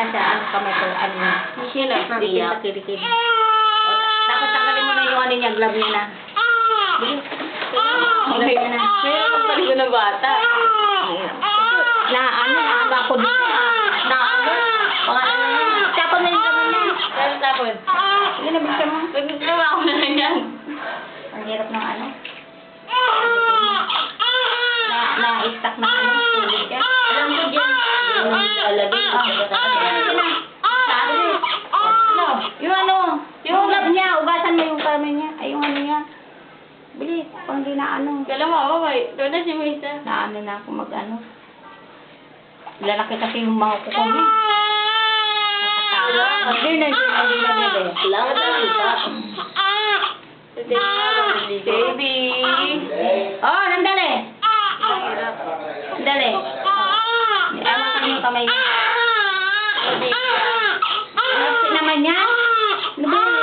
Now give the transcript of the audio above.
yan sa ano kamay ko, ano niya. Sino? Dikit sa kilikid. O, tapos tanggalin mo na yung ano niya, glove niya na. Bilis. Glove niya na. Mayroon ang paligo ng bata. Naaba ko dito. Pangalan na yan. Tapon na yung laman niya. Pero tapos, Sige na, bilisan mo. pagkakawa ko na lang yan. Ang hirap ng ano. Na-stack na ano, tubig ka. Alam ko dyan. Yung lalagay. Ano? Yung ano, yung glove niya, ugasan mo yung kamay niya. Ay, yung ano niya. Bilis, pang di na ano. Kala mo ako kay. Doon na si Misa. Na ano na ako mag-ano. Lalaki kasi yung mga kuko niya. Hindi na. Salamat sa kita. Baby. Oh, nandali. Nandali. Ewan ko yung kamay niya. Ano naman niya? Ano ba yan?